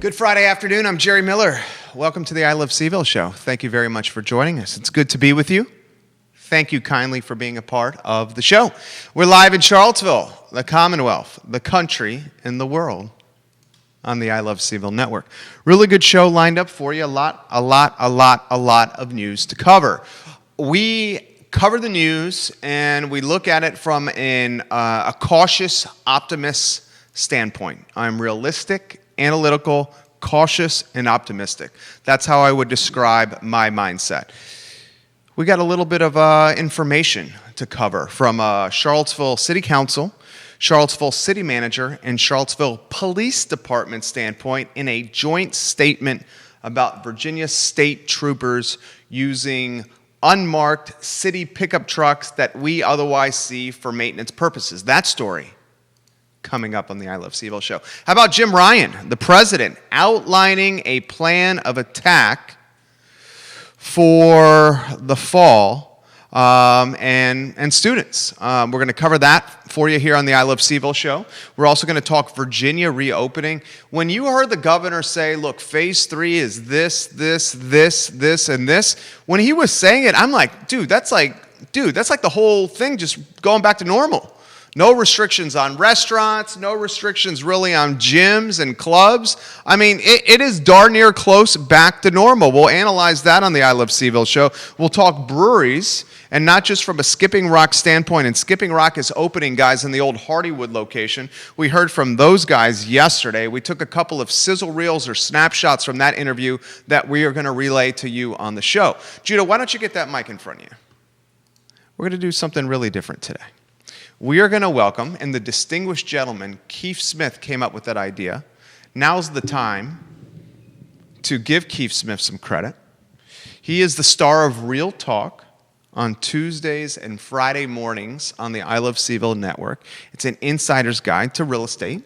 Good Friday afternoon. I'm Jerry Miller. Welcome to the I Love CVille Show. Thank you very much for joining us. It's good to be with you. Thank you kindly for being a part of the show. We're live in Charlottesville, the Commonwealth, the country, and the world on the I Love CVille Network. Really good show lined up for you. A lot of news to cover. We cover the news and we look at it from a cautious, optimist standpoint. I'm realistic, analytical, cautious, and optimistic. That's how I would describe my mindset. We got a little bit of information to cover from Charlottesville City Council, Charlottesville City Manager, and Charlottesville Police Department standpoint in a joint statement about Virginia State Troopers using unmarked city pickup trucks that we otherwise see for maintenance purposes. That story coming up on the I Love CVille Show. How about Jim Ryan, the president, outlining a plan of attack for the fall and students. We're going to cover that for you here on the I Love CVille Show. We're also going to talk Virginia reopening. When you heard the governor say, look, phase 3 is this, and this, when he was saying it, I'm like, dude, that's like the whole thing just going back to normal. No restrictions on restaurants, no restrictions really on gyms and clubs. I mean, it is darn near close back to normal. We'll analyze that on the I Love CVille Show. We'll talk breweries, and not just from a Skipping Rock standpoint. And Skipping Rock is opening, guys, in the old Hardywood location. We heard from those guys yesterday. We took a couple of sizzle reels or snapshots from that interview that we are going to relay to you on the show. Judah, why don't you get that mic in front of you? We're going to do something really different today. We are going to welcome, and the distinguished gentleman, Keith Smith, came up with that idea. Now's the time to give Keith Smith some credit. He is the star of Real Talk on Tuesdays and Friday mornings on the I Love CVille Network. It's an insider's guide to real estate,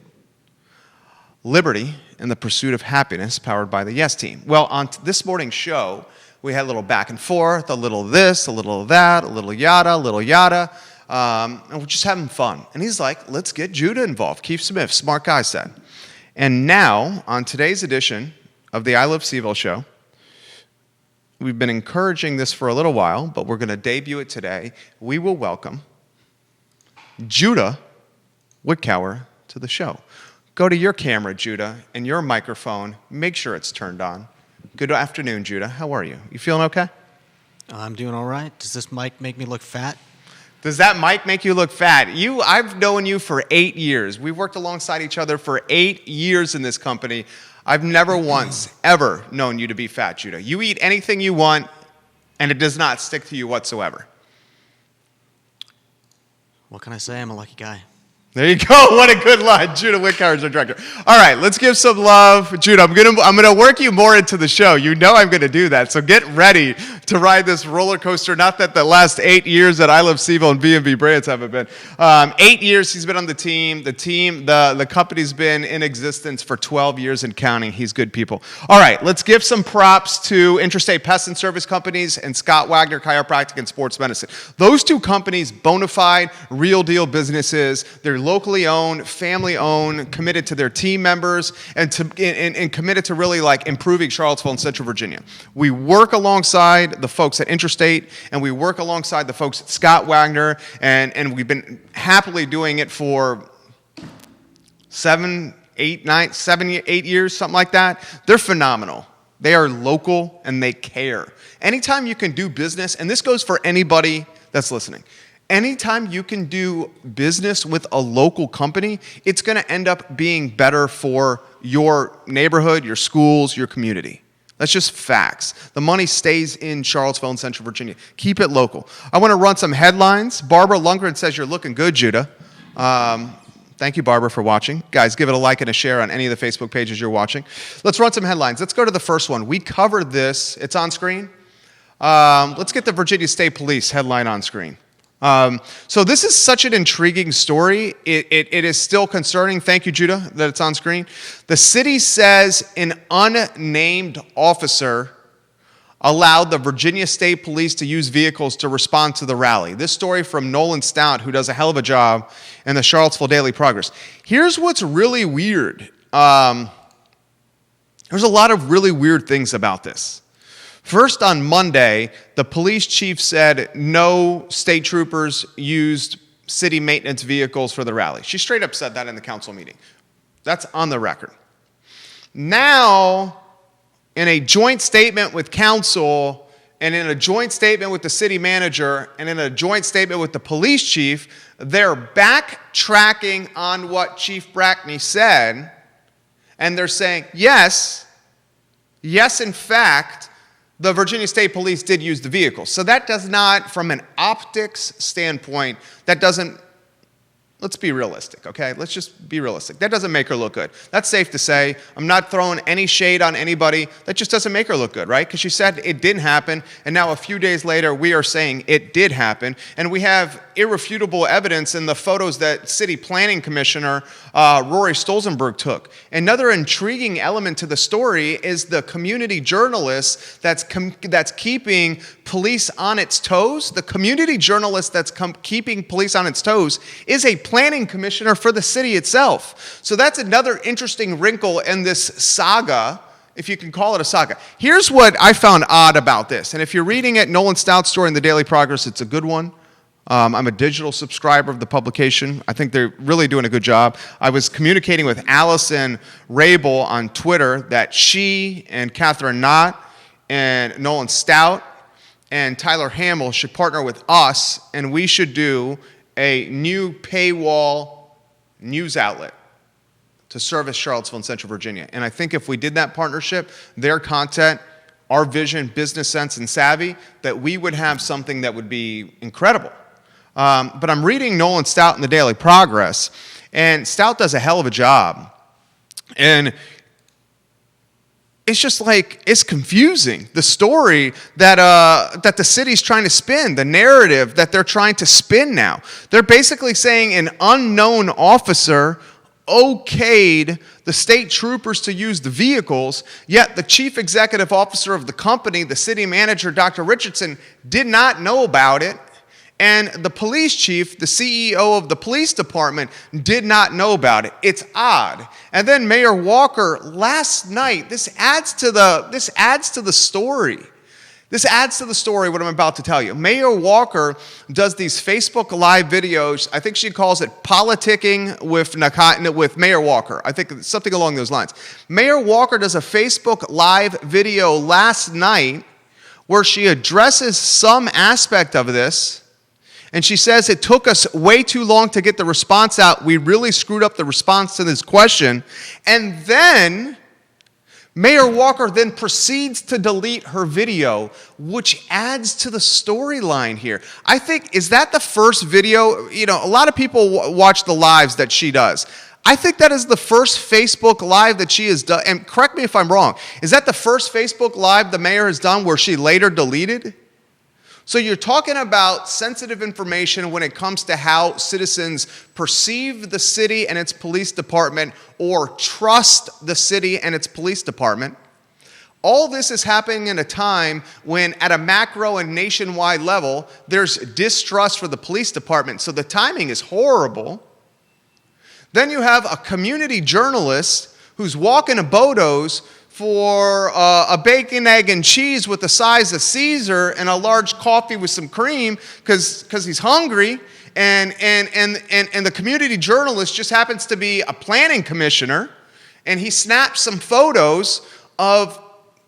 liberty, and the pursuit of happiness, powered by the Yes Team. Well, on this morning's show, we had a little back and forth, a little this, a little that, a little yada. And we're just having fun. And he's like, let's get Judah involved. Keith Smith, smart guy, said. And now, on today's edition of the I Love CVille Show, we've been encouraging this for a little while, but we're going to debut it today. We will welcome Judah Wickower to the show. Go to your camera, Judah, and your microphone. Make sure it's turned on. Good afternoon, Judah. How are you? You feeling okay? I'm doing all right. Does this mic make me look fat? Does that mic make you look fat? I've known you for 8 years. We've worked alongside each other for 8 years in this company. I've never once, ever known you to be fat, Judah. You eat anything you want, and it does not stick to you whatsoever. What can I say? I'm a lucky guy. There you go. What a good line. Judah Wickower is our director. All right, let's give some love. Judah, I'm gonna work you more into the show. You know I'm going to do that. So get ready to ride this roller coaster. Not that the last 8 years that I Love CVille and B&B Brands haven't been. 8 years he's been on the team. The company's been in existence for 12 years and counting. He's good people. All right, let's give some props to Interstate Pest and Service Companies and Scott Wagner Chiropractic and Sports Medicine. Those two companies, bona fide, real deal businesses. They're locally owned, family owned, committed to their team members, and committed to really like improving Charlottesville and Central Virginia. We work alongside the folks at Interstate, and we work alongside the folks at Scott Wagner, and we've been happily doing it for 7, 8 years, something like that. They're phenomenal. They are local and they care. Anytime you can do business, and this goes for anybody that's listening, anytime you can do business with a local company, it's going to end up being better for your neighborhood, your schools, your community. That's just facts. The money stays in Charlottesville and Central Virginia. Keep it local. I want to run some headlines. Barbara Lundgren says you're looking good, Judah. Thank you, Barbara, for watching. Guys, give it a like and a share on any of the Facebook pages you're watching. Let's run some headlines. Let's go to the first one. We covered this. It's on screen. Let's get the Virginia State Police headline on screen. So this is such an intriguing story. It is still concerning. Thank you, Judah, that it's on screen. The city says an unnamed officer allowed the Virginia State Police to use vehicles to respond to the rally. This story from Nolan Stout, who does a hell of a job in the Charlottesville Daily Progress. Here's what's really weird. There's a lot of really weird things about this. First, on Monday, the police chief said no state troopers used city maintenance vehicles for the rally. She straight up said that in the council meeting. That's on the record. Now, in a joint statement with council, and in a joint statement with the city manager, and in a joint statement with the police chief, they're backtracking on what Chief Brackney said, and they're saying, yes, in fact, the Virginia State Police did use the vehicles. So that does not, from an optics standpoint, that doesn't, let's be realistic, okay? Let's just be realistic. That doesn't make her look good. That's safe to say. I'm not throwing any shade on anybody. That just doesn't make her look good, right? Because she said it didn't happen, and now a few days later, we are saying it did happen, and we have irrefutable evidence in the photos that City Planning Commissioner Rory Stolzenberg took. Another intriguing element to the story is the community journalist that's keeping police on its toes. The community journalist that's keeping police on its toes is a planning commissioner for the city itself. So that's another interesting wrinkle in this saga, if you can call it a saga. Here's what I found odd about this. And if you're reading it, Nolan Stout's story in the Daily Progress, it's a good one. I'm a digital subscriber of the publication. I think they're really doing a good job. I was communicating with Allison Rabel on Twitter that she and Catherine Knott and Nolan Stout and Tyler Hamill should partner with us, and we should do a new paywall news outlet to service Charlottesville and Central Virginia. And I think if we did that partnership, their content, our vision, business sense, and savvy, that we would have something that would be incredible. But I'm reading Nolan Stout in the Daily Progress, and Stout does a hell of a job. And it's just like, it's confusing. The story that the city's trying to spin, the narrative that they're trying to spin now. They're basically saying an unknown officer okayed the state troopers to use the vehicles, yet the chief executive officer of the company, the city manager, Dr. Richardson, did not know about it. And the police chief, the CEO of the police department, did not know about it. It's odd. And then Mayor Walker last night, this adds to the story. This adds to the story what I'm about to tell you. Mayor Walker does these Facebook Live videos. I think she calls it politicking with Mayor Walker. I think something along those lines. Mayor Walker does a Facebook Live video last night where she addresses some aspect of this. And she says, it took us way too long to get the response out. We really screwed up the response to this question. And then Mayor Walker then proceeds to delete her video, which adds to the storyline here. I think, is that the first video? You know, a lot of people watch the lives that she does. I think that is the first Facebook Live that she has done. And correct me if I'm wrong. Is that the first Facebook Live the mayor has done where she later deleted? So you're talking about sensitive information when it comes to how citizens perceive the city and its police department or trust the city and its police department. All this is happening in a time when at a macro and nationwide level, there's distrust for the police department. So the timing is horrible. Then you have a community journalist who's walking a Bodo's for a bacon, egg, and cheese with the size of Caesar and a large coffee with some cream because he's hungry, and the community journalist just happens to be a planning commissioner, and he snaps some photos of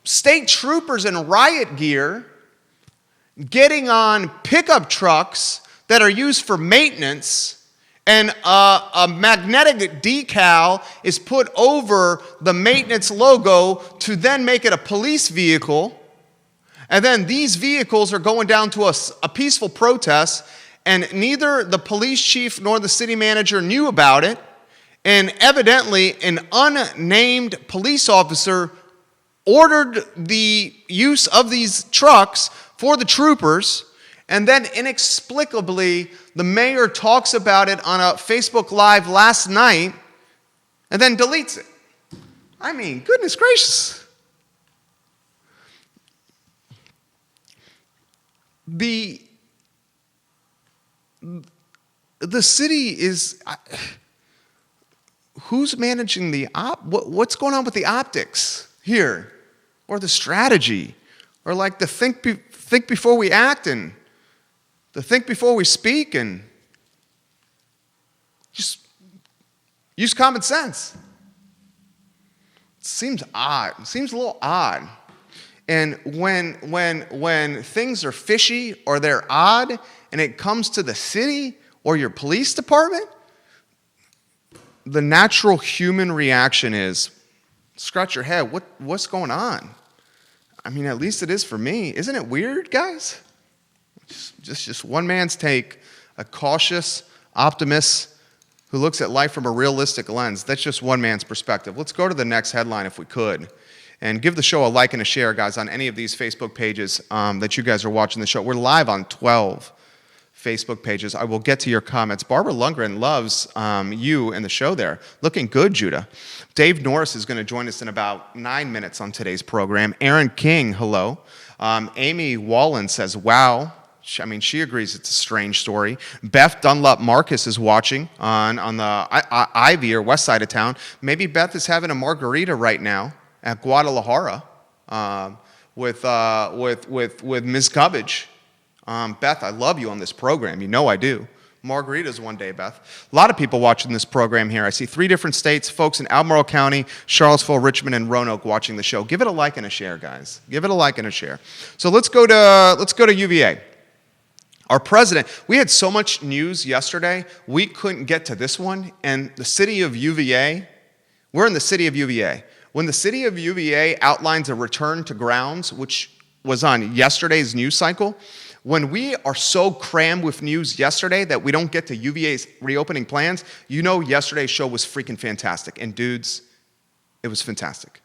state troopers in riot gear getting on pickup trucks that are used for maintenance, and a magnetic decal is put over the maintenance logo to then make it a police vehicle. And then these vehicles are going down to a peaceful protest, and neither the police chief nor the city manager knew about it. And evidently, an unnamed police officer ordered the use of these trucks for the troopers. And then inexplicably, the mayor talks about it on a Facebook Live last night and then deletes it. I mean, goodness gracious. The city is, who's managing what's going on with the optics? here, or the strategy, or like the think before we act and the think before we speak, and just use common sense. It seems odd. It seems a little odd. And when things are fishy or they're odd and it comes to the city or your police department, the natural human reaction is, scratch your head, what's going on? I mean, at least it is for me. Isn't it weird, guys? Just one man's take, a cautious optimist who looks at life from a realistic lens. That's just one man's perspective. Let's go to the next headline if we could. And give the show a like and a share, guys, on any of these Facebook pages that you guys are watching the show. We're live on 12 Facebook pages. I will get to your comments. Barbara Lundgren loves you and the show there. Looking good, Judah. Dave Norris is going to join us in about 9 minutes on today's program. Aaron King, hello. Amy Wallen says, wow. She agrees it's a strange story. Beth Dunlop Marcus is watching on the Ivy or west side of town. Maybe Beth is having a margarita right now at Guadalajara with Ms. Cubbage. Beth, I love you on this program. You know I do. Margaritas one day, Beth. A lot of people watching this program here. I see 3 different states, folks in Albemarle County, Charlottesville, Richmond, and Roanoke watching the show. Give it a like and a share, guys. Give it a like and a share. So let's go to UVA. Our president, we had so much news yesterday, we couldn't get to this one. And the city of UVA, we're in the city of UVA. When the city of UVA outlines a return to grounds, which was on yesterday's news cycle, when we are so crammed with news yesterday that we don't get to UVA's reopening plans, you know yesterday's show was freaking fantastic. And dudes, it was fantastic.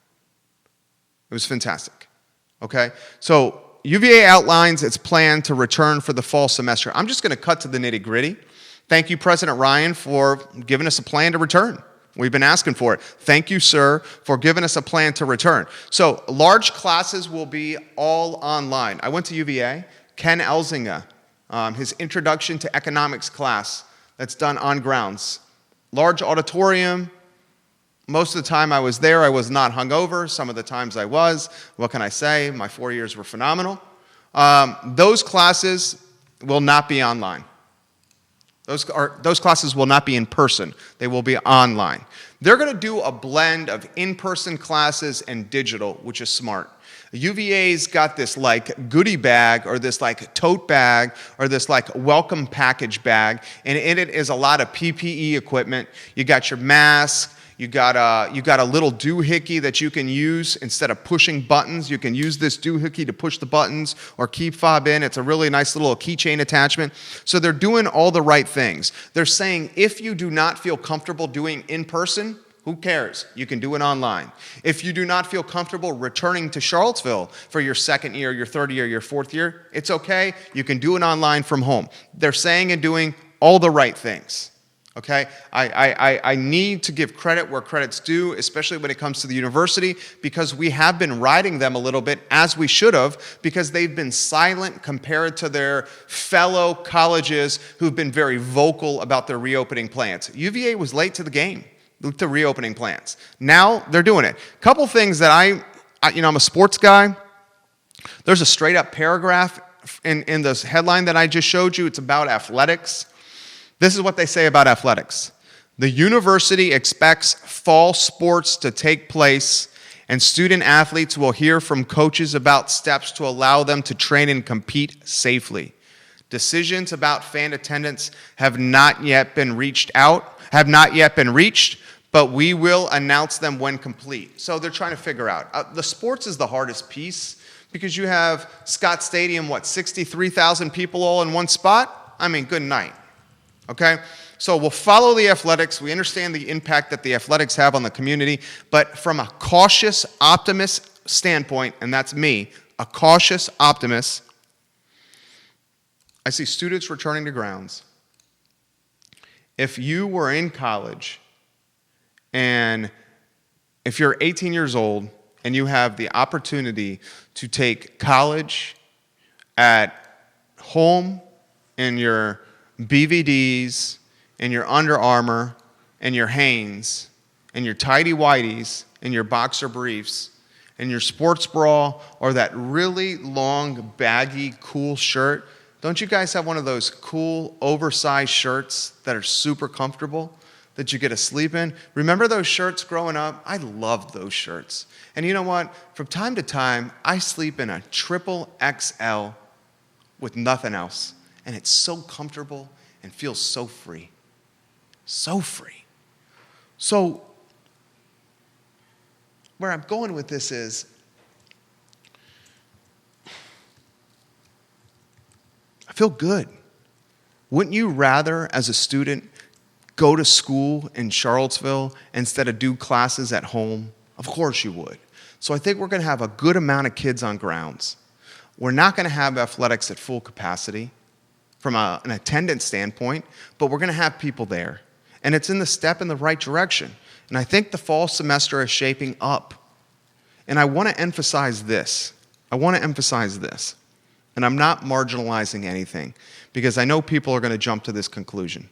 It was fantastic. Okay? So UVA outlines its plan to return for the fall semester. I'm just going to cut to the nitty-gritty. Thank you, President Ryan, for giving us a plan to return. We've been asking for it. Thank you, sir, for giving us a plan to return. So large classes will be all online. I went to UVA. Ken Elzinga, his Introduction to Economics class that's done on grounds. Large auditorium. Most of the time I was there, I was not hungover. Some of the times I was. What can I say? My 4 years were phenomenal. Those classes will not be online. Those classes will not be in person. They will be online. They're going to do a blend of in-person classes and digital, which is smart. UVA's got this like goodie bag or this like tote bag or this like welcome package bag, and in it is a lot of PPE equipment. You got your mask. You got a little doohickey that you can use instead of pushing buttons. You can use this doohickey to push the buttons or keep fob in. It's a really nice little keychain attachment. So they're doing all the right things. They're saying if you do not feel comfortable doing in person, who cares? You can do it online. If you do not feel comfortable returning to Charlottesville for your second year, your third year, your fourth year, it's okay. You can do it online from home. They're saying and doing all the right things. Okay, I need to give credit where credit's due, especially when it comes to the university, because we have been riding them a little bit, as we should have, because they've been silent compared to their fellow colleges who've been very vocal about their reopening plans. UVA was late to the game with the reopening plans. Now they're doing it. A couple things that I'm a sports guy. There's a straight up paragraph in this headline that I just showed you. It's about athletics. This is what they say about athletics. The university expects fall sports to take place, and student athletes will hear from coaches about steps to allow them to train and compete safely. Decisions about fan attendance have not yet been reached, but we will announce them when complete. So they're trying to figure out. The sports is the hardest piece because you have Scott Stadium, 63,000 people all in one spot? I mean, good night. Okay, so we'll follow the athletics. We understand the impact that the athletics have on the community, but from a cautious optimist standpoint, and that's me, a cautious optimist, I see students returning to grounds. If you were in college and if you're 18 years old and you have the opportunity to take college at home in your BVDs and your Under Armour and your Hanes and your tidy whities and your boxer briefs and your sports bra or that really long, baggy, cool shirt. Don't you guys have one of those cool, oversized shirts that are super comfortable that you get to sleep in? Remember those shirts growing up? I loved those shirts. And you know what? From time to time, I sleep in a triple XL with nothing else. And it's so comfortable and feels so free. So free. So, where I'm going with this is, I feel good. Wouldn't you rather, as a student, go to school in Charlottesville instead of do classes at home? Of course you would. So I think we're going to have a good amount of kids on grounds. We're not going to have athletics at full capacity from an attendance standpoint, but we're going to have people there. And it's in the step in the right direction. And I think the fall semester is shaping up. And I want to emphasize this. And I'm not marginalizing anything because I know people are going to jump to this conclusion.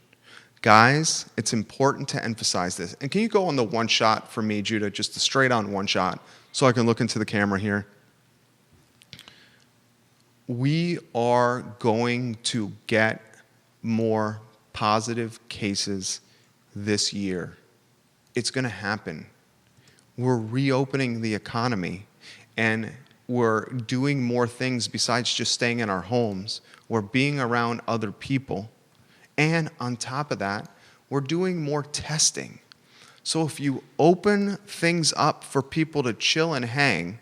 Guys, it's important to emphasize this. And can you go on the one shot for me, Judah, just a straight on one shot so I can look into the camera here? We are going to get more positive cases this year. It's going to happen. We're reopening the economy, and we're doing more things besides just staying in our homes. We're being around other people. And on top of that, we're doing more testing. So if you open things up for people to chill and hang,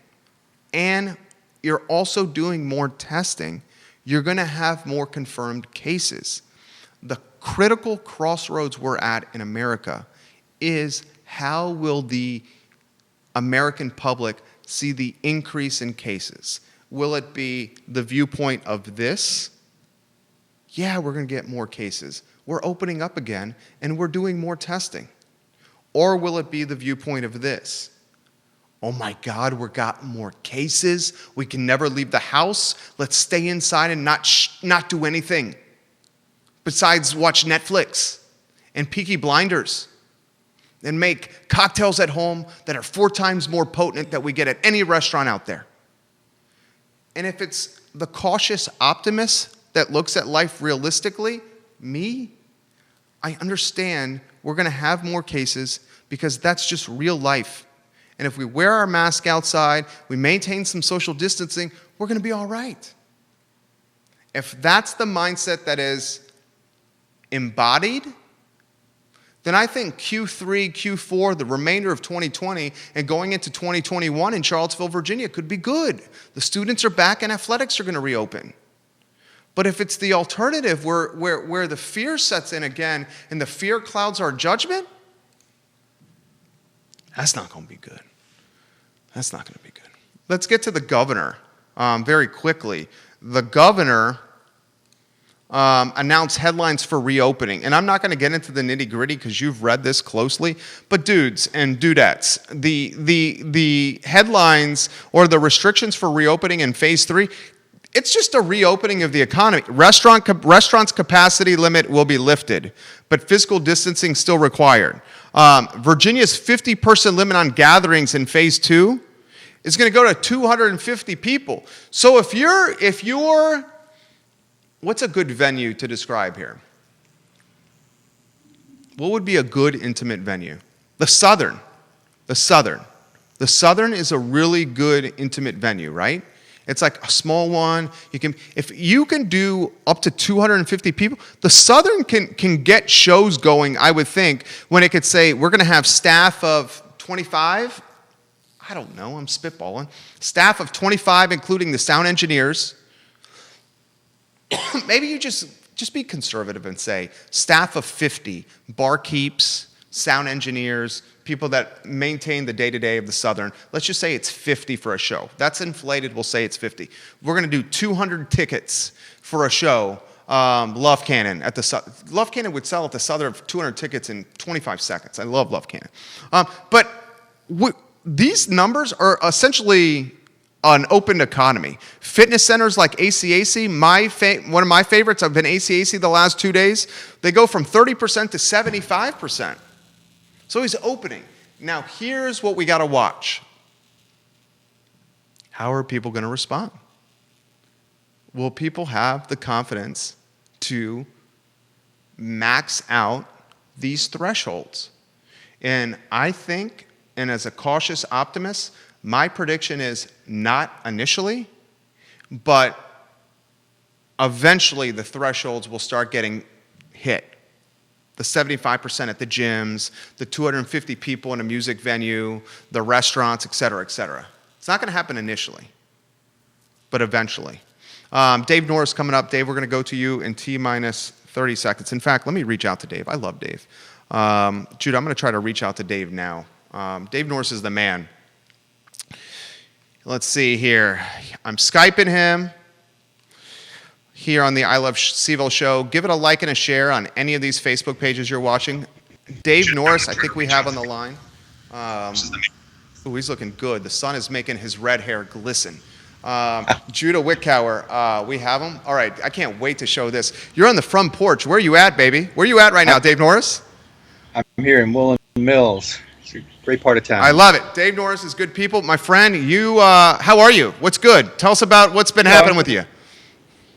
and you're also doing more testing, you're going to have more confirmed cases. The critical crossroads we're at in America is how will the American public see the increase in cases? Will it be the viewpoint of this? Yeah, we're going to get more cases. We're opening up again, and we're doing more testing. Or will it be the viewpoint of this? Oh my God, we got more cases. We can never leave the house. Let's stay inside and not do anything besides watch Netflix and Peaky Blinders and make cocktails at home that are 4 times more potent that we get at any restaurant out there. And if it's the cautious optimist that looks at life realistically, me, I understand we're going to have more cases because that's just real life. And if we wear our mask outside, we maintain some social distancing, we're going to be all right. If that's the mindset that is embodied, then I think Q3, Q4, the remainder of 2020 and going into 2021 in Charlottesville, Virginia could be good. The students are back and athletics are going to reopen. But if it's the alternative where the fear sets in again and the fear clouds our judgment, that's not going to be good. That's not going to be good. Let's get to the governor very quickly. The governor announced headlines for reopening. And I'm not going to get into the nitty-gritty because you've read this closely. But dudes and dudettes, the headlines or the restrictions for reopening in phase 3, it's just a reopening of the economy. Restaurants' capacity limit will be lifted, but physical distancing still required. Virginia's 50-person limit on gatherings in phase 2 is going to go to 250 people. So if you're, what's a good venue to describe here? What would be a good intimate venue? The Southern. The Southern is a really good intimate venue, right? It's like a small one. If you can do up to 250 people, the Southern can get shows going, I would think, when it could say, we're going to have staff of 25. I don't know, I'm spitballing. Staff of 25, including the sound engineers. Maybe you just be conservative and say staff of 50, barkeeps, sound engineers, people that maintain the day-to-day of the Southern. Let's just say it's 50 for a show. That's inflated, we'll say it's 50. We're going to do 200 tickets for a show. Love Cannon at the Love Cannon would sell at the Southern 200 tickets in 25 seconds. I love Love Cannon. But these numbers are essentially an open economy. Fitness centers like ACAC, one of my favorites, I've been ACAC the last 2 days, they go from 30% to 75%. So he's opening. Now here's what we got to watch. how are people going to respond? Will people have the confidence to max out these thresholds? And I think, and as a cautious optimist, my prediction is not initially, but eventually the thresholds will start getting hit. The 75% at the gyms, the 250 people in a music venue, the restaurants, et cetera, et cetera. It's not going to happen initially, but eventually. Dave Norris coming up. Dave, we're going to go to you in T-minus 30 seconds. In fact, let me reach out to Dave. I love Dave. Judah, I'm going to try to reach out to Dave now. Dave Norris is the man. Let's see here. I'm Skyping him here on the I Love CVille Show. Give it a like and a share on any of these Facebook pages you're watching. Dave Norris, I think we have on the line. He's looking good. The sun is making his red hair glisten. Judah Wickower, we have him. All right, I can't wait to show this. You're on the front porch. Where are you at, baby? Where are you at right now, Dave Norris? I'm here in Woollen Mills. It's a great part of town. I love it. Dave Norris is good people. My friend, you, how are you? What's good? Tell us about what's been happening with you.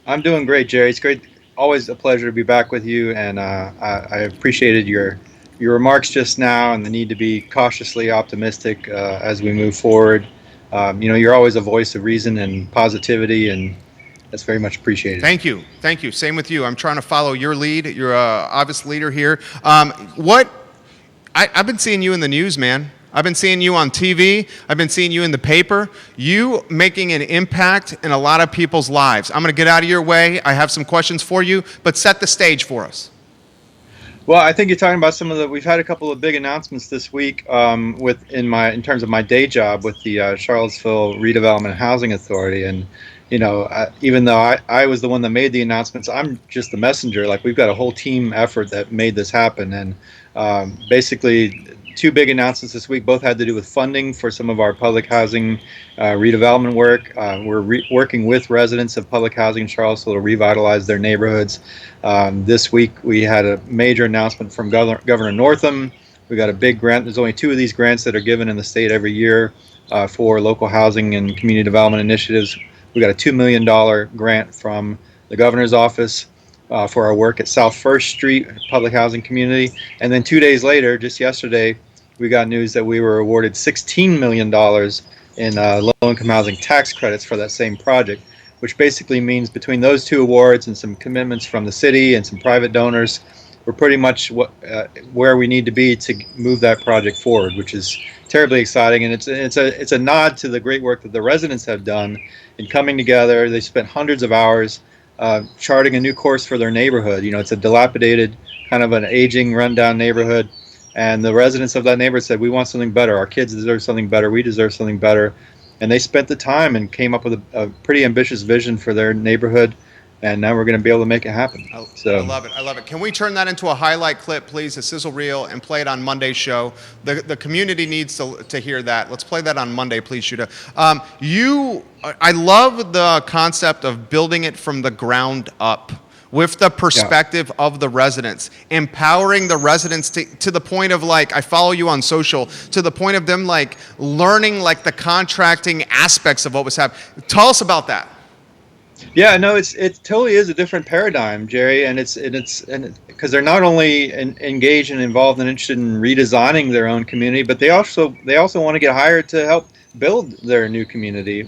I'm doing great, Jerry. It's great. Always a pleasure to be back with you, and I appreciated your remarks just now and the need to be cautiously optimistic as we move forward. You're always a voice of reason and positivity, and that's very much appreciated. Thank you. Thank you. Same with you. I'm trying to follow your lead. You're an obvious leader here. I've been seeing you in the news, man. I've been seeing you on TV. I've been seeing you in the paper. You making an impact in a lot of people's lives. I'm going to get out of your way. I have some questions for you, but set the stage for us. Well, I think you're talking about we've had a couple of big announcements this week in terms of my day job with the Charlottesville Redevelopment Housing Authority. And, even though I was the one that made the announcements, I'm just the messenger. Like, we've got a whole team effort that made this happen. And basically, two big announcements this week, both had to do with funding for some of our public housing redevelopment work. We're working with residents of public housing in Charlottesville to revitalize their neighborhoods. This week we had a major announcement from Governor Northam. We got a big grant. There's only two of these grants that are given in the state every year for local housing and community development initiatives. We got a $2 million grant from the governor's office for our work at South First Street public housing community. And then 2 days later, just yesterday, we got news that we were awarded $16 million in low-income housing tax credits for that same project, which basically means between those two awards and some commitments from the city and some private donors, we're pretty much where we need to be to move that project forward, which is terribly exciting. And it's a nod to the great work that the residents have done in coming together. They spent hundreds of hours charting a new course for their neighborhood. It's a dilapidated, kind of an aging, rundown neighborhood. And the residents of that neighborhood said, we want something better. Our kids deserve something better. We deserve something better. And they spent the time and came up with a pretty ambitious vision for their neighborhood. And now we're going to be able to make it happen. I love it. I love it. Can we turn that into a highlight clip, please, a sizzle reel, and play it on Monday's show? The community needs to hear that. Let's play that on Monday, please, Judah. I love the concept of building it from the ground up, with the perspective of the residents, empowering the residents to the point of, like, I follow you on social, to the point of them, like, learning, like, the contracting aspects of what was happening. Tell us about that. Yeah, no, it totally is a different paradigm, Jerry, and it's because they're not only engaged and involved and interested in redesigning their own community, but they also want to get hired to help build their new community,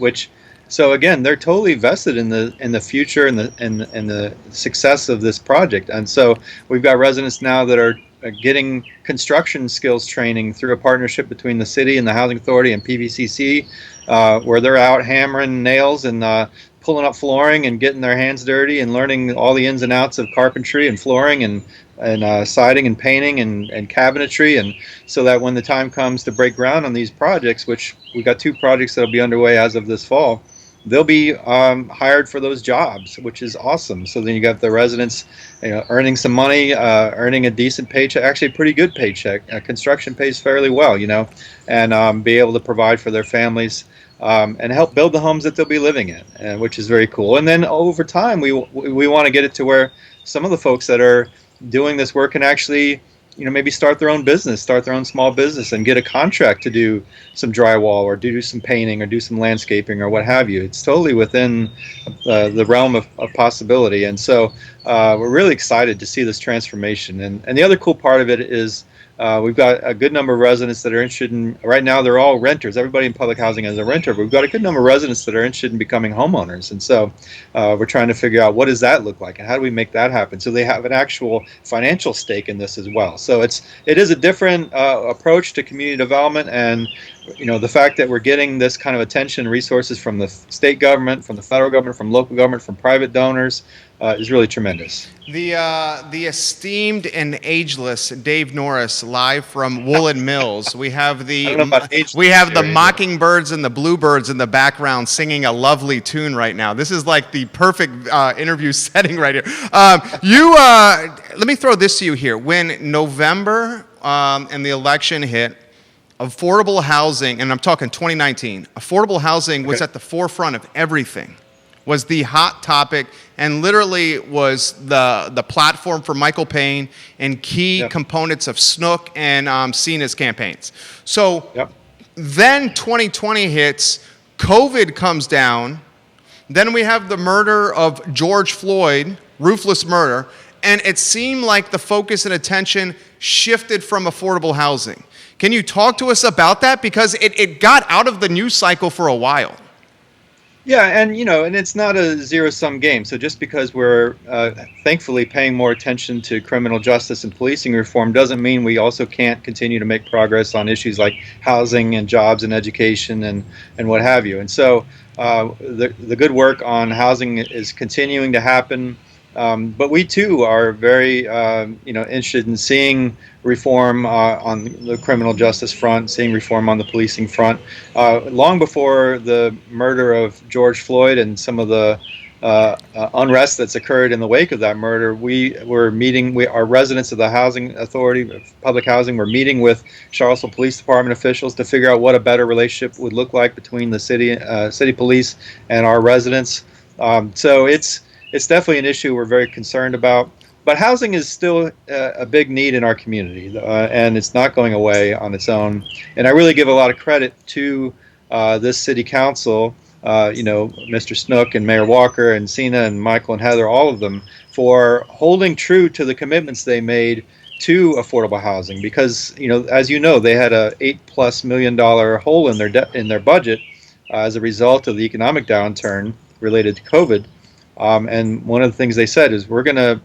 So again, they're totally vested in the future and the success of this project. And so we've got residents now that are getting construction skills training through a partnership between the city and the Housing Authority and PVCC, where they're out hammering nails and pulling up flooring and getting their hands dirty and learning all the ins and outs of carpentry and flooring and siding and painting and cabinetry, and so that when the time comes to break ground on these projects, which we've got two projects that'll be underway as of this fall, they'll be hired for those jobs, which is awesome. So then you got the residents earning some money, earning a decent paycheck, actually a pretty good paycheck. Construction pays fairly well, and be able to provide for their families and help build the homes that they'll be living in, which is very cool. And then over time, we want to get it to where some of the folks that are doing this work can actually maybe start their own business, start their own small business, and get a contract to do some drywall or do some painting or do some landscaping or what have you. It's totally within the realm of possibility. And so we're really excited to see this transformation. And the other cool part of it is we've got a good number of residents that are interested in, right now they're all renters. Everybody in public housing is a renter, but we've got a good number of residents that are interested in becoming homeowners. And so we're trying to figure out what does that look like and how do we make that happen so they have an actual financial stake in this as well. So it is a different approach to community development, and the fact that we're getting this kind of attention and resources from the state government, from the federal government, from local government, from private donors is really tremendous. The esteemed and ageless Dave Norris, live from Woolen Mills. We have the mockingbirds and the bluebirds in the background singing a lovely tune right now. This is like the perfect interview setting right here. Let me throw this to you here. When November and the election hit, affordable housing, and I'm talking 2019, affordable housing was at the forefront of everything. Was the hot topic, and literally was the platform for Michael Payne and key components of Snook and Cena's campaigns. So then 2020 hits, COVID comes down, then we have the murder of George Floyd, ruthless murder, and it seemed like the focus and attention shifted from affordable housing. Can you talk to us about that? Because it got out of the news cycle for a while. Yeah, and and it's not a zero-sum game. So just because we're thankfully paying more attention to criminal justice and policing reform doesn't mean we also can't continue to make progress on issues like housing and jobs and education and what have you. And so the good work on housing is continuing to happen. But we too are very interested in seeing reform on the criminal justice front, seeing reform on the policing front. Long before the murder of George Floyd and some of the unrest that's occurred in the wake of that murder, our residents of the Housing Authority, public housing, were meeting with Charlottesville Police Department officials to figure out what a better relationship would look like between the city police and our residents. So it's definitely an issue we're very concerned about. But housing is still a big need in our community, and it's not going away on its own. And I really give a lot of credit to this city council, Mr. Snook and Mayor Walker and Cena and Michael and Heather, all of them, for holding true to the commitments they made to affordable housing. Because, as you know, they had a $8+ million hole in their budget as a result of the economic downturn related to COVID. And one of the things they said is we're gonna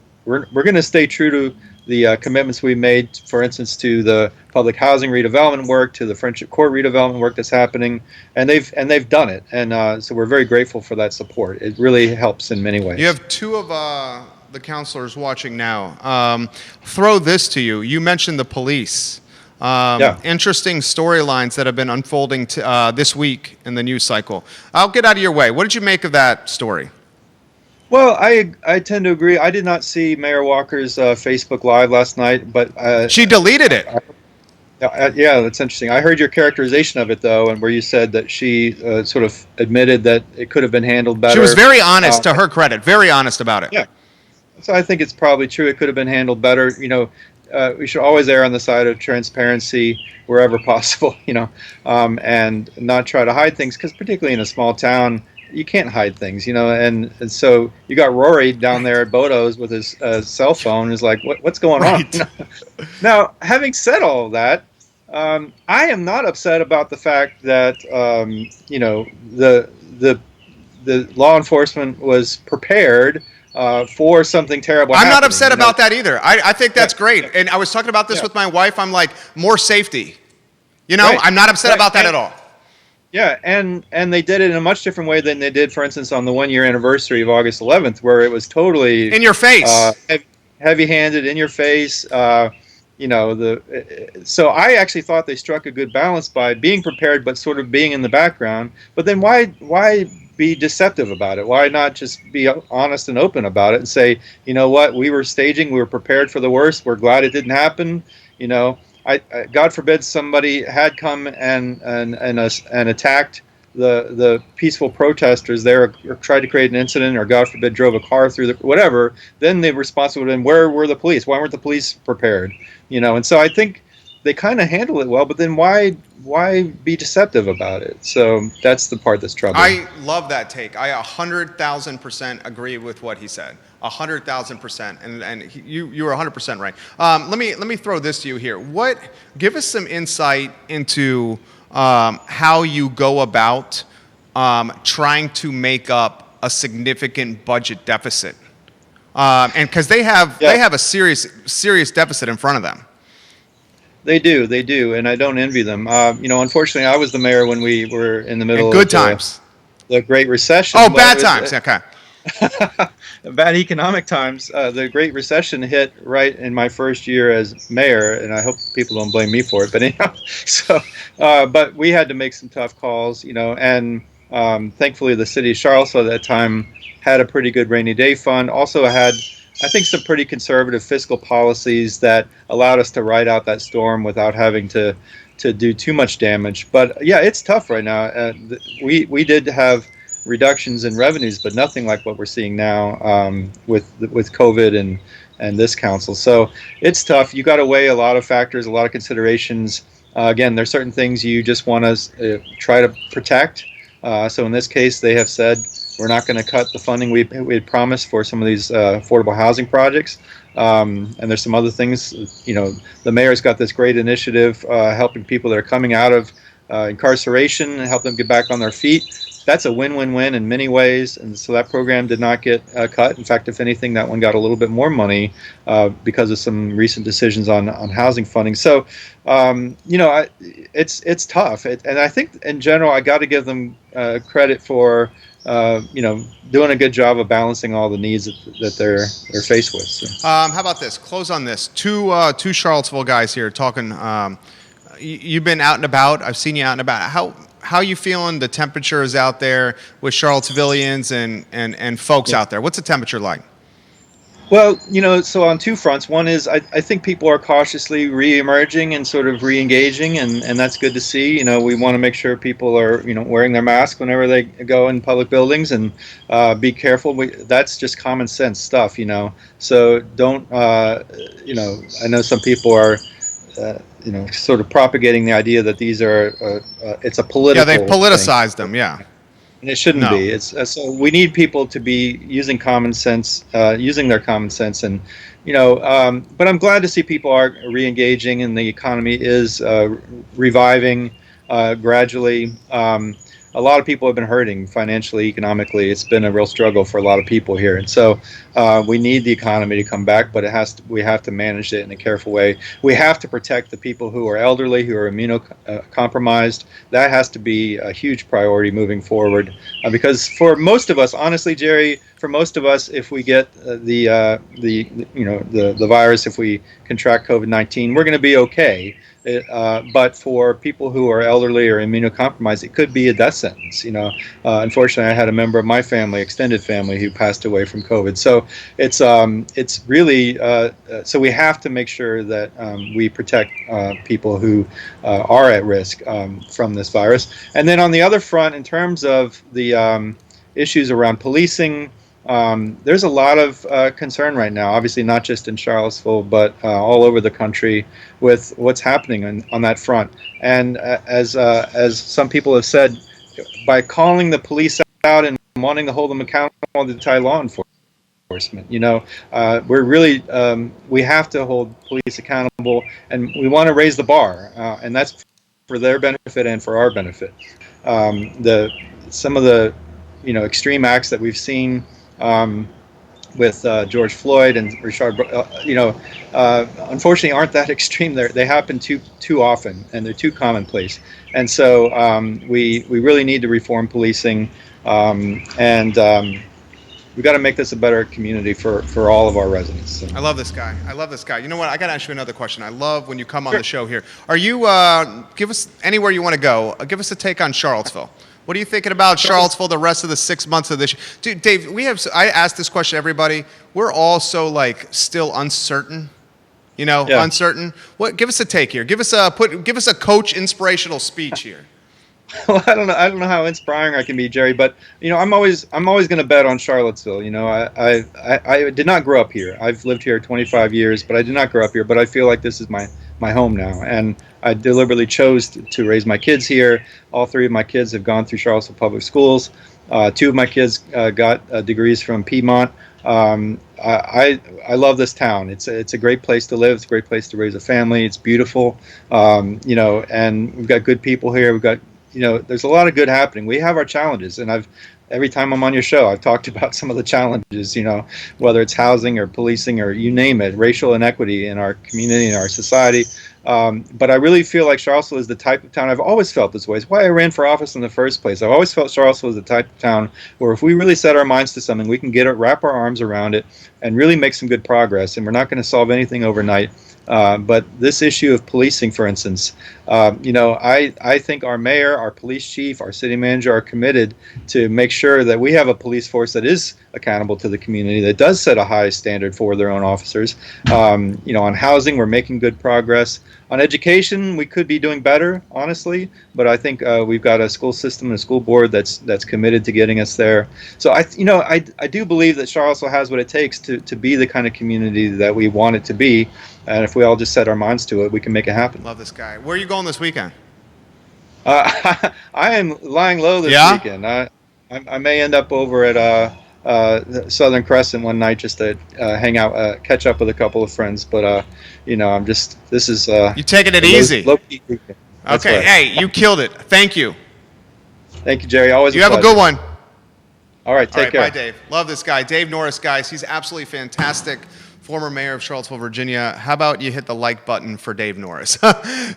stay true to the commitments we made, for instance, to the public housing redevelopment work, to the Friendship Court redevelopment work that's happening, and they've done it. And so we're very grateful for that support. It really helps in many ways. You have two of the counselors watching now. Throw this to you. You mentioned the police. Interesting storylines that have been unfolding this week in the news cycle. I'll get out of your way. What did you make of that story? Well, I tend to agree. I did not see Mayor Walker's Facebook Live last night, but she deleted it. Yeah, that's interesting. I heard your characterization of it, though, and where you said that she sort of admitted that it could have been handled better. She was very honest, to her credit, very honest about it. Yeah. So I think it's probably true. It could have been handled better. We should always err on the side of transparency wherever possible, and not try to hide things, because particularly in a small town, you can't hide things, and so you got Rory down there at Bodo's with his cell phone. Is like, what's going on? Now, having said all of that, I am not upset about the fact that the law enforcement was prepared for something terrible. I'm not upset about that either. I think that's great. And I was talking about this with my wife. I'm like, more safety. Right. I'm not upset about that at all. Yeah, and they did it in a much different way than they did, for instance, on the 1-year anniversary of August 11th, where it was totally in your face, heavy-handed, in your face. So I actually thought they struck a good balance by being prepared, but sort of being in the background. But then why be deceptive about it? Why not just be honest and open about it and say, you know what, we were staging, we were prepared for the worst, we're glad it didn't happen, I God forbid somebody had come and attacked the peaceful protesters there or tried to create an incident, or God forbid drove a car through the whatever, then the response would have been, where were the police? Why weren't the police prepared? And so I think they kind of handle it well, but then why be deceptive about it? So that's the part that's troubling. I love that take. I 100,000% agree with what he said. 100,000%, and you were 100% right. Let me throw this to you here. Give us some insight into how you go about trying to make up a significant budget deficit, and because they have a serious deficit in front of them. They do, and I don't envy them. Unfortunately, I was the mayor when we were in the middle of times, the Great Recession. Oh, bad times. Okay. Bad economic times. The Great Recession hit right in my first year as mayor, and I hope people don't blame me for it. But anyhow, but we had to make some tough calls, and thankfully the city of Charlottesville at that time had a pretty good rainy day fund. Also had, I think, some pretty conservative fiscal policies that allowed us to ride out that storm without having to do too much damage. But yeah, it's tough right now. We did have reductions in revenues, but nothing like what we're seeing now with COVID and this council. So it's tough. You got to weigh a lot of factors, a lot of considerations. Again, there's certain things you just want to try to protect. So in this case, they have said we're not going to cut the funding we had promised for some of these affordable housing projects. And there's some other things. The mayor's got this great initiative helping people that are coming out of incarceration and help them get back on their feet. That's a win-win-win in many ways, and so that program did not get cut. In fact, if anything, that one got a little bit more money because of some recent decisions on housing funding. So, it's tough, and I think in general, I got to give them credit for doing a good job of balancing all the needs that they're faced with. So. How about this? Close on this. Two Charlottesville guys here talking. You've been out and about. I've seen you out and about. How you feeling? The temperature is out there with Charlottesvillians and folks out there. What's the temperature like? Well, so on two fronts. One is I think people are cautiously re-emerging and sort of re-engaging, and that's good to see. We want to make sure people are, wearing their mask whenever they go in public buildings, and be careful. That's just common sense stuff, So don't, I know some people are, sort of propagating the idea that these are, it's a political. Yeah, they've politicized them. Yeah. And it shouldn't be. It's so we need people to be using common sense, using their common sense, and but I'm glad to see people are re-engaging, and the economy is reviving gradually. A lot of people have been hurting financially, economically. It's been a real struggle for a lot of people here, and so we need the economy to come back, but we have to manage it in a careful way. We have to protect the people who are elderly, who are immunocompromised. That has to be a huge priority moving forward, because for most of us, honestly, Jerry, for most of us, if we get the virus, if we contract COVID-19, we're going to be okay. But for people who are elderly or immunocompromised, it could be a death sentence. Unfortunately, I had a member of my family, extended family, who passed away from COVID. So it's really so we have to make sure that we protect people who are at risk from this virus. And then on the other front, in terms of the issues around policing. There's a lot of concern right now, obviously not just in Charlottesville, but all over the country with what's happening on that front. And as some people have said, by calling the police out and wanting to hold them accountable to tie law enforcement, we're really, we have to hold police accountable, and we want to raise the bar, and that's for their benefit and for our benefit. Some of the extreme acts that we've seen with George Floyd and Richard, unfortunately aren't that extreme. They happen too often, and they're too commonplace. And so we really need to reform policing, and we've got to make this a better community for all of our residents. So. I love this guy. You know what? I got to ask you another question. I love when you come on Sure. the show here. Are you, give us anywhere you want to go, give us a take on Charlottesville. What are you thinking about Charlottesville the rest of the 6 months of this year? Dude, Dave, I asked this question to everybody. We're all so still uncertain, Yeah. uncertain. Give us a take here. Give us a coach inspirational speech here. Well, I don't know how inspiring I can be, Jerry, but I'm always going to bet on Charlottesville. I did not grow up here. I've lived here 25 years, but I did not grow up here. But I feel like this is my home now, and I deliberately chose to raise my kids here. All three of my kids have gone through Charlottesville public schools. Two of my kids got degrees from Piedmont. I love this town. It's a great place to live. It's a great place to raise a family. It's beautiful. And we've got good people here. We've got there's a lot of good happening. We have our challenges, and every time I'm on your show, I've talked about some of the challenges, whether it's housing or policing or you name it, racial inequity in our community, in our society. But I really feel like Charlottesville is the type of town, I've always felt this way. It's why I ran for office in the first place. I've always felt Charlottesville is the type of town where if we really set our minds to something, we can wrap our arms around it and really make some good progress. And we're not going to solve anything overnight. But this issue of policing, for instance, I think our mayor, our police chief, our city manager are committed to make sure that we have a police force that is accountable to the community, that does set a high standard for their own officers. On housing, we're making good progress. On education, we could be doing better, honestly, but I think we've got a school system and a school board that's committed to getting us there. So I do believe that Charlottesville has what it takes to be the kind of community that we want it to be, and if we all just set our minds to it, we can make it happen. Love this guy. Where are you going this weekend? I am lying low this weekend. I may end up over at Southern Crescent one night just to hang out, catch up with a couple of friends. But this is you taking it easy. Low-key weekend. That's okay, right. Hey, you killed it. Thank you. Thank you, Jerry. Always. You have a good one. All right, take care. Bye, Dave. Love this guy, Dave Norris, guys. He's absolutely fantastic. Former mayor of Charlottesville, Virginia. How about you hit the like button for Dave Norris?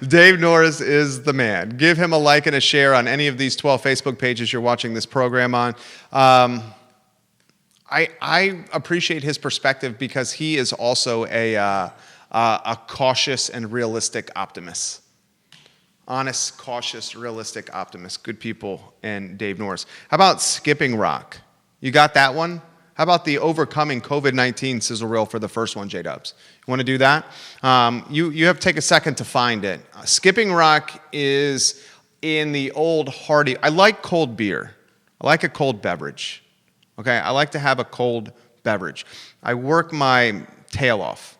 Dave Norris is the man. Give him a like and a share on any of these 12 Facebook pages you're watching this program on. I appreciate his perspective because he is also a cautious and realistic optimist. Honest, cautious, realistic optimist. Good people and Dave Norris. How about Skipping Rock? You got that one? How about the Overcoming COVID-19 sizzle reel for the first one, J-Dubs? You want to do that? You have to take a second to find it. Skipping Rock is in the old Hardy. I like cold beer. I like a cold beverage. Okay, I like to have a cold beverage. I work my tail off,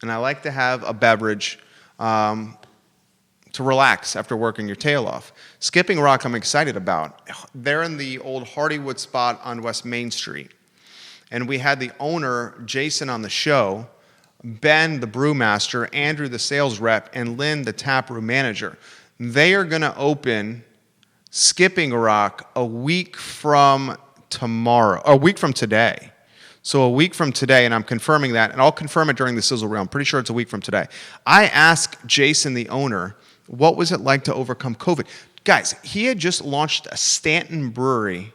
and I like to have a beverage to relax after working your tail off. Skipping Rock I'm excited about. They're in the old Hardywood spot on West Main Street. And we had the owner, Jason, on the show, Ben, the brewmaster, Andrew, the sales rep, and Lynn, the taproom manager. They are going to open Skipping Rock a week from today. So a week from today, and I'm confirming that, and I'll confirm it during the sizzle reel. I'm pretty sure it's a week from today. I asked Jason, the owner, what was it like to overcome COVID? Guys, he had just launched a Stanton brewery.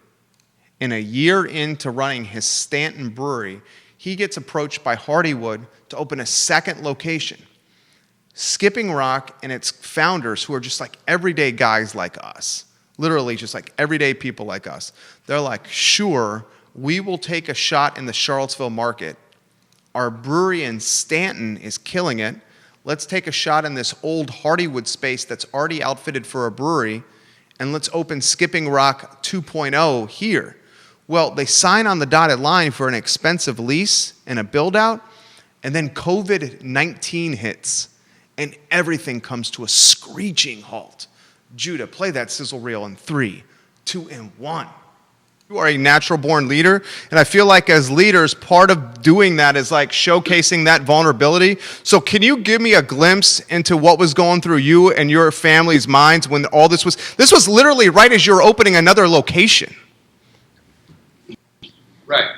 In a year into running his Stanton brewery, he gets approached by Hardywood to open a second location. Skipping Rock and its founders, who are just like everyday guys like us, literally just like everyday people like us, they're like, sure, we will take a shot in the Charlottesville market. Our brewery in Stanton is killing it. Let's take a shot in this old Hardywood space that's already outfitted for a brewery, and let's open Skipping Rock 2.0 here. Well, they sign on the dotted line for an expensive lease and a build-out, and then COVID-19 hits, and everything comes to a screeching halt. Judah, play that sizzle reel in 3, 2, and 1. You are a natural-born leader, and I feel like as leaders, part of doing that is like showcasing that vulnerability. So can you give me a glimpse into what was going through you and your family's minds when all this was literally right as you were opening another location? Right.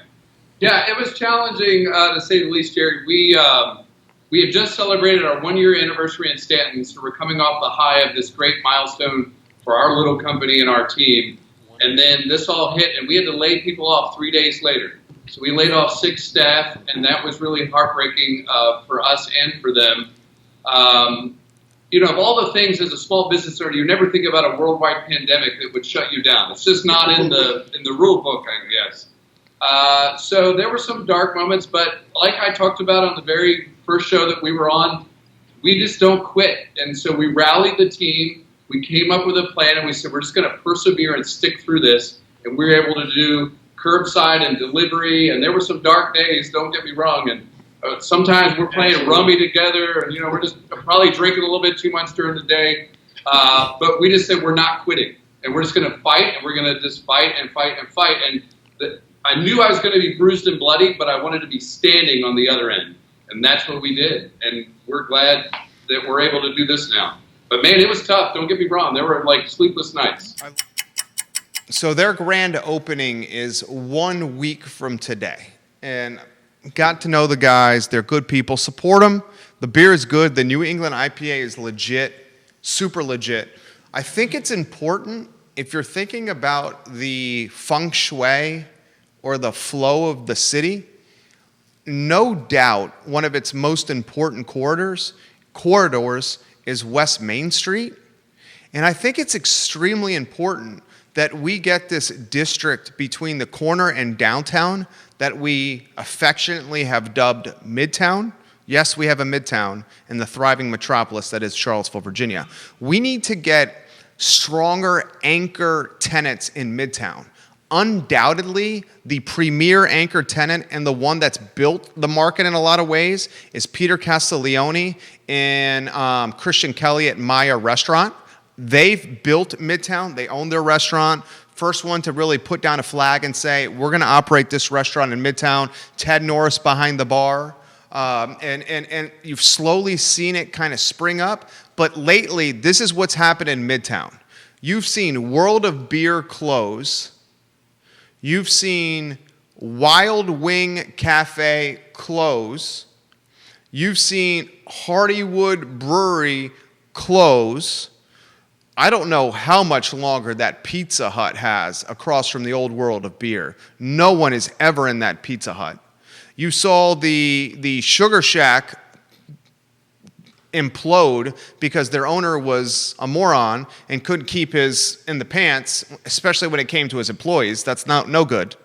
Yeah, it was challenging to say the least, Jerry. We had just celebrated our 1-year anniversary in Stanton, so we're coming off the high of this great milestone for our little company and our team. And then this all hit, and we had to lay people off 3 days later. So we laid off 6 staff, and that was really heartbreaking for us and for them. Of all the things as a small business owner, you never think about a worldwide pandemic that would shut you down. It's just not in the rule book, I guess. So there were some dark moments, but like I talked about on the very first show that we were on, we just don't quit. And so we rallied the team. we came up with a plan, and we said we're just going to persevere and stick through this. And we were able to do curbside and delivery, and there were some dark days, don't get me wrong, and sometimes we're playing rummy together, and we're just probably drinking a little bit too much during the day, but we just said we're not quitting, and we're just going to fight, and we're going to just fight and fight and fight, and I knew I was going to be bruised and bloody, but I wanted to be standing on the other end, and that's what we did, and we're glad that we're able to do this now. But man, it was tough, don't get me wrong, there were like sleepless nights. So their grand opening is 1 week from today. And got to know the guys. They're good people. Support them. The beer is good. The New England IPA is legit, super legit. I think it's important if you're thinking about the feng shui or the flow of the city, no doubt one of its most important corridors is West Main Street. And I think it's extremely important that we get this district between the corner and downtown that we affectionately have dubbed Midtown. Yes, we have a Midtown in the thriving metropolis that is Charlottesville, Virginia. We need to get stronger anchor tenants in Midtown. Undoubtedly, the premier anchor tenant and the one that's built the market in a lot of ways is Peter Castiglione and Christian Kelly at Maya Restaurant. They've built Midtown. They own their restaurant. First one to really put down a flag and say, we're going to operate this restaurant in Midtown. Ted Norris behind the bar. And you've slowly seen it kind of spring up. But lately, this is what's happened in Midtown. You've seen World of Beer close. You've seen Wild Wing Cafe close. You've seen Hardywood Brewery close. I don't know how much longer that Pizza Hut has across from the old World of Beer. No one is ever in that Pizza Hut. You saw the Sugar Shack implode because their owner was a moron and couldn't keep his in the pants, especially when it came to his employees. That's no good.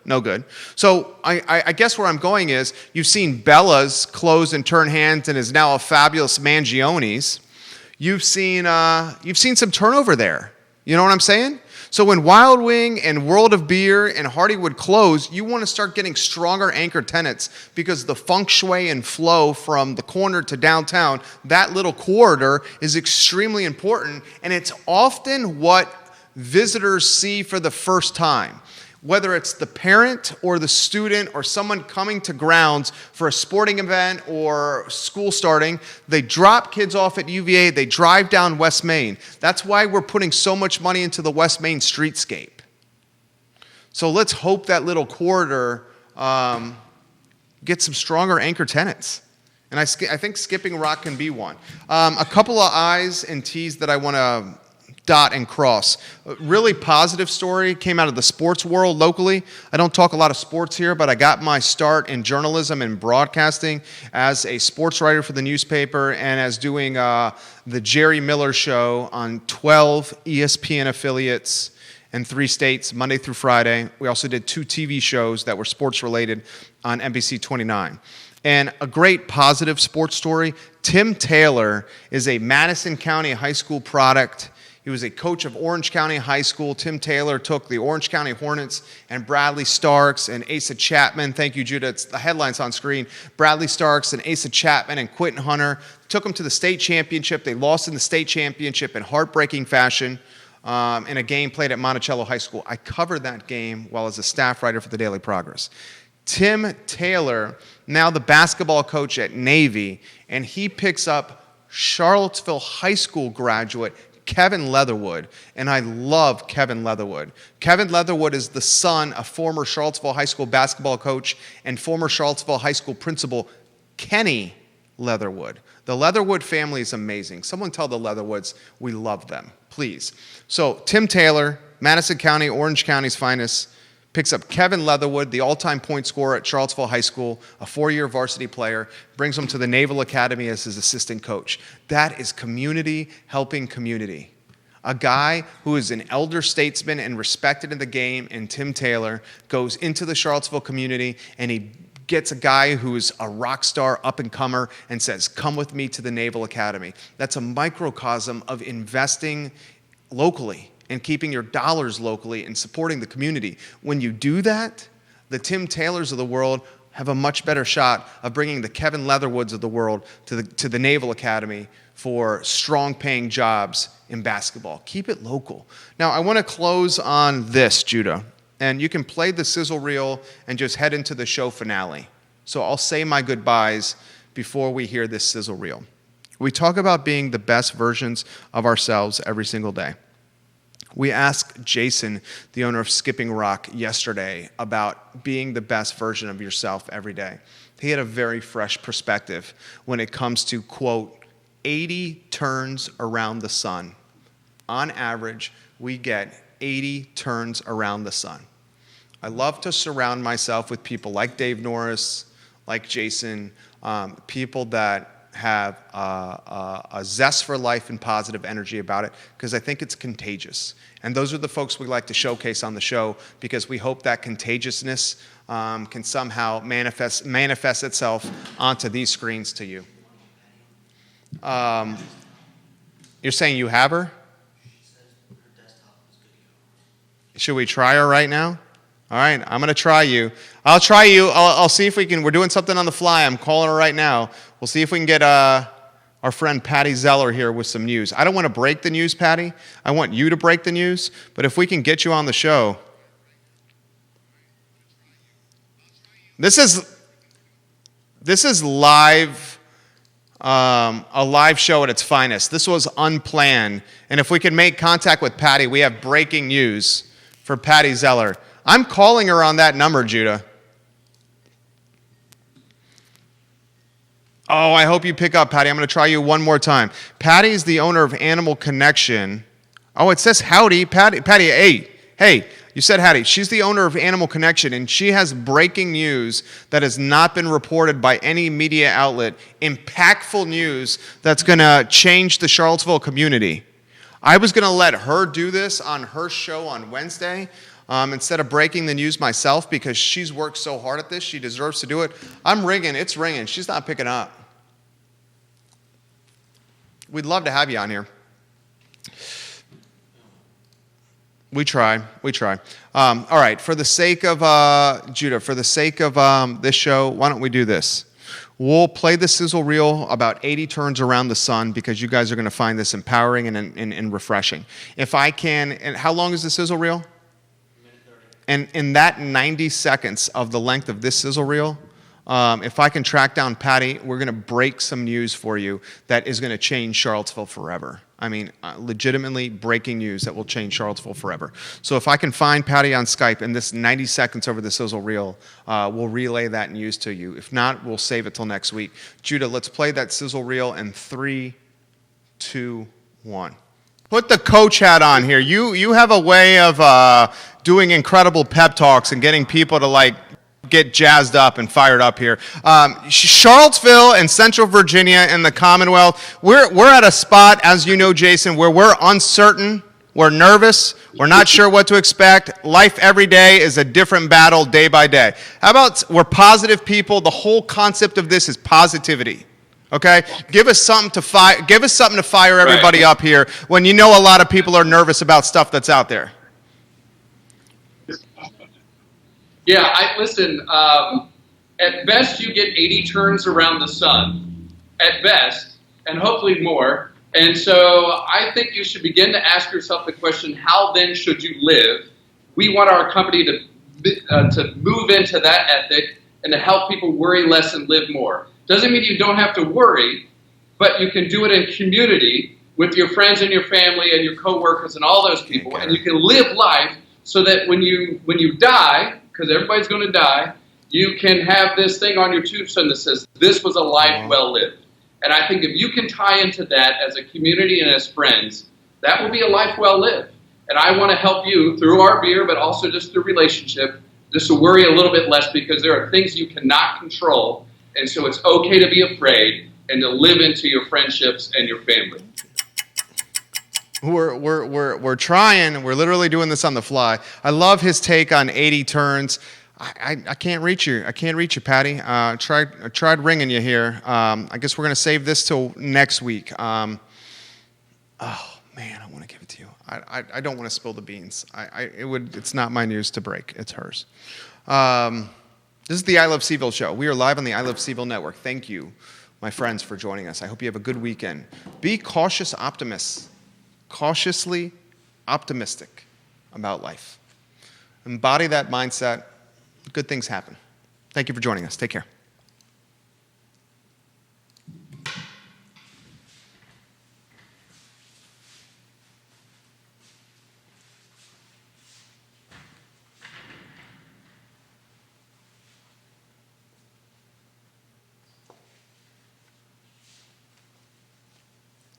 So I guess where I'm going is you've seen Bella's close and turn hands and is now a fabulous Mangione's. You've seen some turnover there. You know what I'm saying? So when Wild Wing and World of Beer and Hardywood close, you want to start getting stronger anchor tenants because the feng shui and flow from the corner to downtown, that little corridor is extremely important, and it's often what visitors see for the first time. Whether it's the parent or the student or someone coming to grounds for a sporting event or school starting, they drop kids off at UVA, they drive down West Main. That's why we're putting so much money into the West Main streetscape. So let's hope that little corridor gets some stronger anchor tenants. And I think Skipping Rock can be one. A couple of I's and T's that I want to dot and cross. A really positive story came out of the sports world locally. I don't talk a lot of sports here, but I got my start in journalism and broadcasting as a sports writer for the newspaper and as doing the Jerry Miller Show on 12 ESPN affiliates in 3 states, Monday through Friday. We also did 2 TV shows that were sports related on NBC 29. And a great positive sports story, Tim Taylor is a Madison County high school product. He was a coach of Orange County High School. Tim Taylor took the Orange County Hornets and Bradley Starks and Asa Chapman. Thank you, Judah. It's the headlines on screen. Bradley Starks and Asa Chapman and Quentin Hunter took them to the state championship. They lost in the state championship in heartbreaking fashion in a game played at Monticello High School. I covered that game while as a staff writer for the Daily Progress. Tim Taylor, now the basketball coach at Navy, and he picks up Charlottesville High School graduate Kevin Leatherwood, and I love Kevin Leatherwood. Kevin Leatherwood is the son of former Charlottesville High School basketball coach and former Charlottesville High School principal Kenny Leatherwood. The Leatherwood family is amazing. Someone tell the Leatherwoods we love them, please. So Tim Taylor, Madison County, Orange County's finest, picks up Kevin Leatherwood, the all-time point scorer at Charlottesville High School, a 4-year varsity player, brings him to the Naval Academy as his assistant coach. That is community helping community. A guy who is an elder statesman and respected in the game, and Tim Taylor, goes into the Charlottesville community, and he gets a guy who is a rock star, up-and-comer, and says, come with me to the Naval Academy. That's a microcosm of investing locally and keeping your dollars locally and supporting the community. When you do that, the Tim Taylors of the world have a much better shot of bringing the Kevin Leatherwoods of the world to the Naval Academy for strong paying jobs in basketball. Keep it local. Now, I want to close on this, Judah, and you can play the sizzle reel and just head into the show finale. So I'll say my goodbyes before we hear this sizzle reel. We talk about being the best versions of ourselves every single day. We asked Jason, the owner of Skipping Rock, yesterday about being the best version of yourself every day. He had a very fresh perspective when it comes to, quote, 80 turns around the sun. On average, we get 80 turns around the sun. I love to surround myself with people like Dave Norris, like Jason, people that have a zest for life and positive energy about it, because I think it's contagious. And those are the folks we like to showcase on the show, because we hope that contagiousness can somehow manifest itself onto these screens to you. You're saying you have her? Should we try her right now? All right, I'm going to try you. I'll try you. I'll see if we can. We're doing something on the fly. I'm calling her right now. We'll see if we can get our friend Patty Zeller here with some news. I don't want to break the news, Patty. I want you to break the news. But if we can get you on the show. This is live, a live show at its finest. This was unplanned. And if we can make contact with Patty, we have breaking news for Patty Zeller. I'm calling her on that number, Judah. Oh, I hope you pick up, Patty. I'm going to try you one more time. Patty's the owner of Animal Connection. Oh, it says howdy. Patty, hey, you said howdy. She's the owner of Animal Connection, and she has breaking news that has not been reported by any media outlet. Impactful news that's going to change the Charlottesville community. I was going to let her do this on her show on Wednesday, instead of breaking the news myself, because she's worked so hard at this. She deserves to do it. I'm ringing. It's ringing. She's not picking up. We'd love to have you on here. We try. All right. For the sake of, Judah, for the sake of this show, why don't we do this? We'll play the sizzle reel about 80 turns around the sun, because you guys are going to find this empowering and refreshing. If I can, and how long is the sizzle reel? And in that 90 seconds of the length of this sizzle reel, if I can track down Patty, we're going to break some news for you that is going to change Charlottesville forever. I mean, legitimately breaking news that will change Charlottesville forever. So if I can find Patty on Skype in this 90 seconds over the sizzle reel, we'll relay that news to you. If not, we'll save it till next week. Judah, let's play that sizzle reel in 3, 2, 1. Put the coach hat on here. You have a way of doing incredible pep talks and getting people to get jazzed up and fired up here. Charlottesville and Central Virginia and the Commonwealth, we're at a spot, as you know, Jason, where we're uncertain, we're nervous, we're not sure what to expect. Life every day is a different battle day by day. How about we're positive people? The whole concept of this is positivity. Okay, give us something to fire everybody up here when you know a lot of people are nervous about stuff that's out there. Yeah, listen. At best, you get 80 turns around the sun, at best, and hopefully more. And so, I think you should begin to ask yourself the question: how then should you live? We want our company to move into that ethic and to help people worry less and live more. Doesn't mean you don't have to worry, but you can do it in community with your friends and your family and your coworkers and all those people, and you can live life so that when you die, because everybody's going to die, you can have this thing on your tombstone that says, this was a life well lived. And I think if you can tie into that as a community and as friends, that will be a life well lived. And I want to help you through our beer, but also just through relationship, just to worry a little bit less, because there are things you cannot control. And so it's okay to be afraid and to live into your friendships and your family. We're trying. We're literally doing this on the fly. I love his take on 80 turns. I can't reach you. I can't reach you, Patty. I tried ringing you here. I guess we're going to save this till next week. Oh, man, I want to give it to you. I don't want to spill the beans. It's not my news to break. It's hers. This is the I Love CVille Show. We are live on the I Love CVille Network. Thank you, my friends, for joining us. I hope you have a good weekend. Be cautious optimists. Cautiously optimistic about life. Embody that mindset. Good things happen. Thank you for joining us. Take care.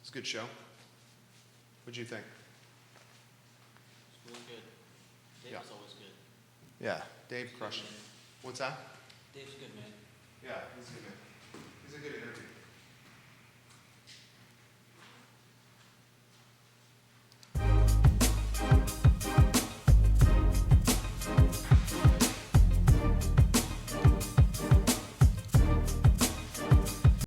It's a good show. What'd you think? It's really good. Dave Yeah. is always good. Yeah, Dave crushed it. What's that? Dave's good, man. Yeah, he's a good man. He's a good interview.